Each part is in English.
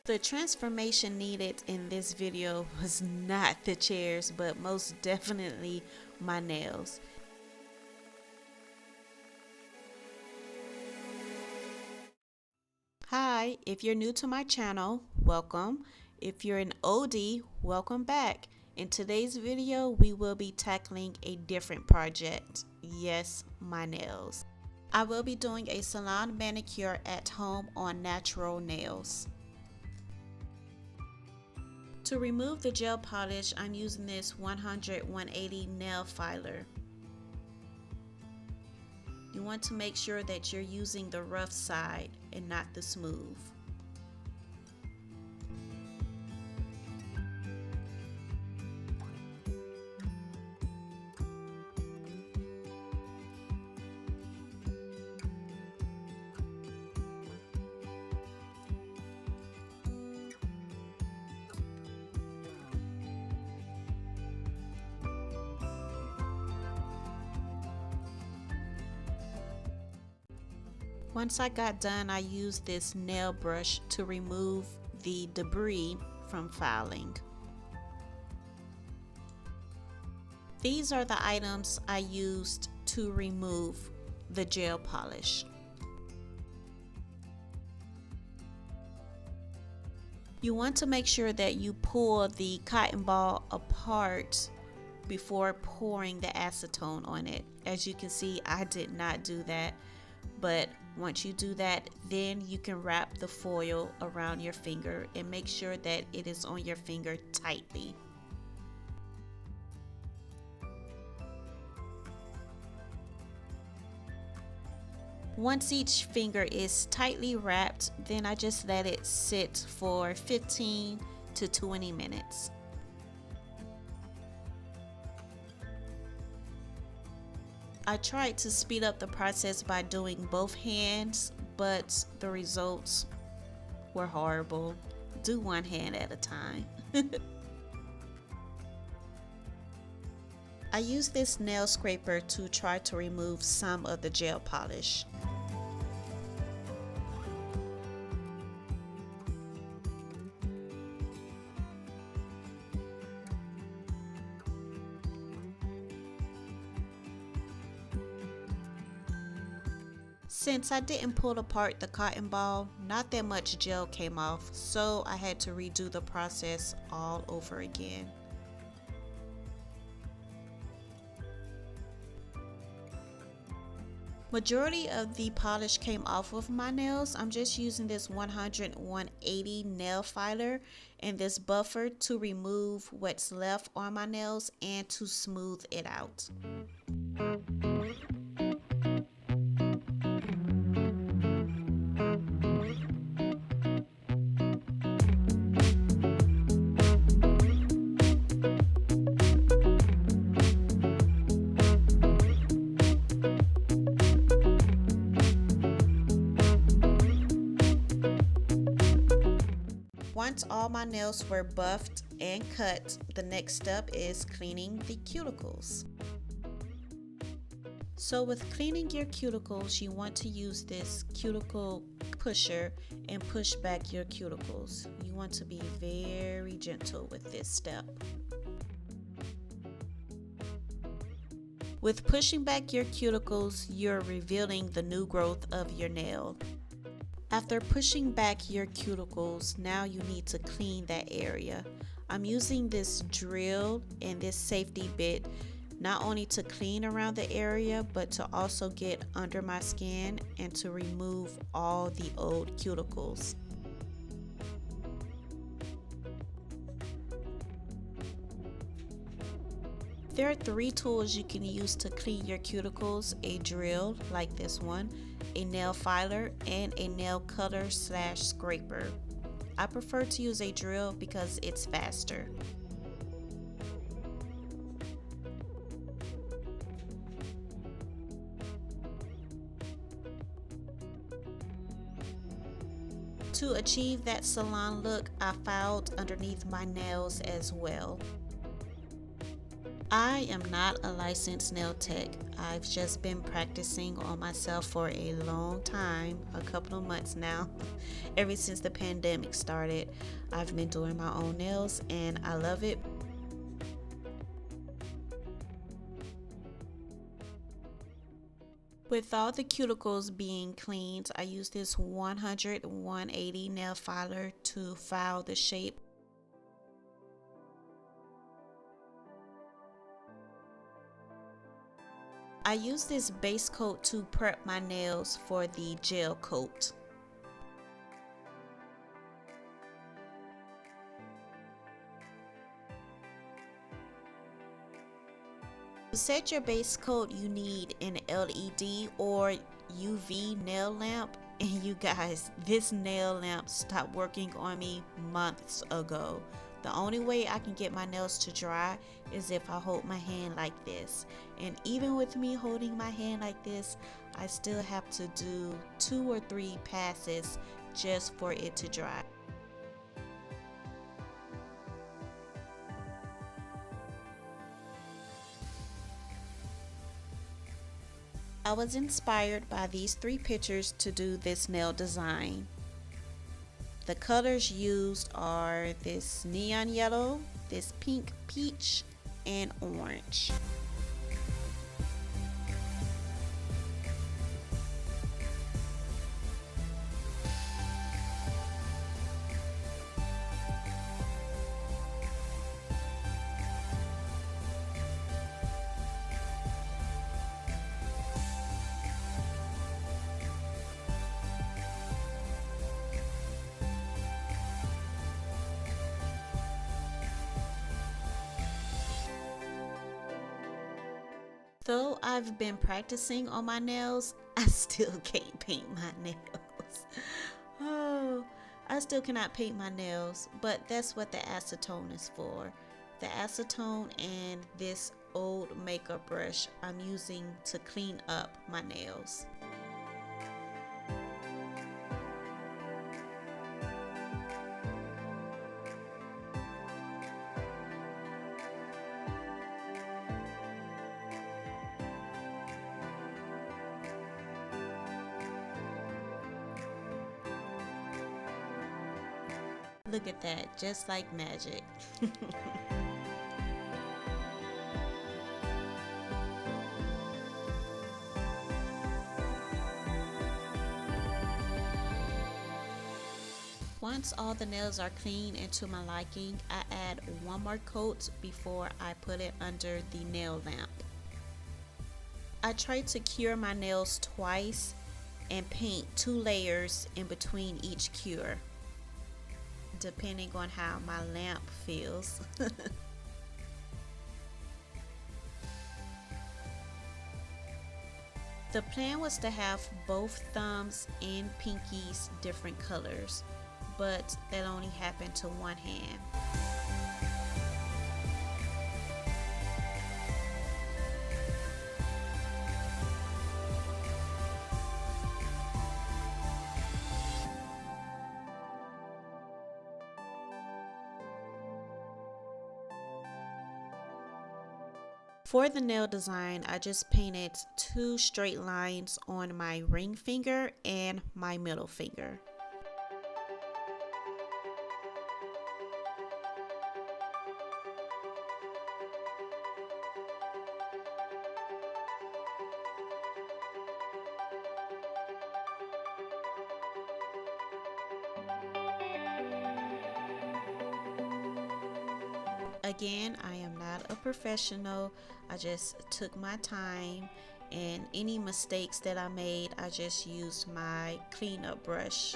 The transformation needed in this video was not the chairs, but most definitely my nails. Hi, if you're new to my channel, welcome. If you're an OD, welcome back. In today's video, we will be tackling a different project. Yes, my nails. I will be doing a salon manicure at home on natural nails. To remove the gel polish, I'm using this 100-180 nail filer. You want to make sure that you're using the rough side and not the smooth. Once I got done, I used this nail brush to remove the debris from filing. These are the items I used to remove the gel polish. You want to make sure that you pull the cotton ball apart before pouring the acetone on it. As you can see, I did not do that, but once you do that, then you can wrap the foil around your finger and make sure that it is on your finger tightly. Once each finger is tightly wrapped, then I just let it sit for 15 to 20 minutes. I tried to speed up the process by doing both hands, but the results were horrible. Do one hand at a time. I used this nail scraper to try to remove some of the gel polish. Since I didn't pull apart the cotton ball, not that much gel came off, so I had to redo the process all over again. Majority of the polish came off of my nails. I'm just using this 100-180 nail filer and this buffer to remove what's left on my nails and to smooth it out. Once all my nails were buffed and cut, the next step is cleaning the cuticles. So with cleaning your cuticles, you want to use this cuticle pusher and push back your cuticles. You want to be very gentle with this step. With pushing back your cuticles, you're revealing the new growth of your nail. After pushing back your cuticles, now you need to clean that area. I'm using this drill and this safety bit not only to clean around the area, but to also get under my skin and to remove all the old cuticles. There are 3 tools you can use to clean your cuticles: a drill like this one, a nail filer, and a nail cutter / scraper. I prefer to use a drill because it's faster. To achieve that salon look, I filed underneath my nails as well. I am not a licensed nail tech. I've just been practicing on myself for a long time, a couple of months now. Ever since the pandemic started, I've been doing my own nails and I love it. With all the cuticles being cleaned, I use this 100-180 nail filer to file the shape. I use this base coat to prep my nails for the gel coat. To set your base coat, you need an LED or UV nail lamp. And you guys, this nail lamp stopped working on me months ago. The only way I can get my nails to dry is if I hold my hand like this. And even with me holding my hand like this, I still have to do 2 or 3 passes just for it to dry. I was inspired by these 3 pictures to do this nail design. The colors used are this neon yellow, this pink peach, and orange. Though I've been practicing on my nails, I still can't paint my nails. Oh, I still cannot paint my nails, but that's what the acetone is for. The acetone and this old makeup brush I'm using to clean up my nails. Look at that, just like magic. Once all the nails are clean and to my liking, I add one more coat before I put it under the nail lamp. I try to cure my nails twice and paint 2 layers in between each cure, depending on how my lamp feels. The plan was to have both thumbs and pinkies different colors, but that only happened to one hand. For the nail design, I just painted 2 straight lines on my ring finger and my middle finger. Again, I am not a professional. I just took my time, and any mistakes that I made, I just used my cleanup brush.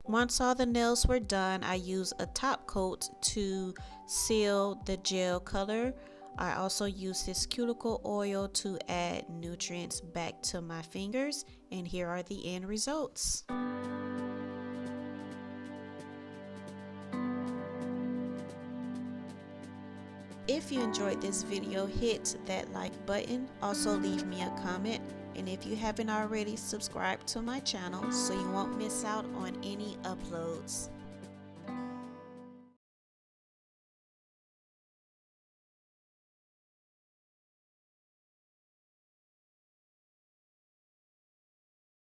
Once all the nails were done, I used a top coat to seal the gel color. I also used this cuticle oil to add nutrients back to my fingers, and here are the end results. If you enjoyed this video, hit that like button. Also leave me a comment. And if you haven't already, subscribe to my channel so you won't miss out on any uploads.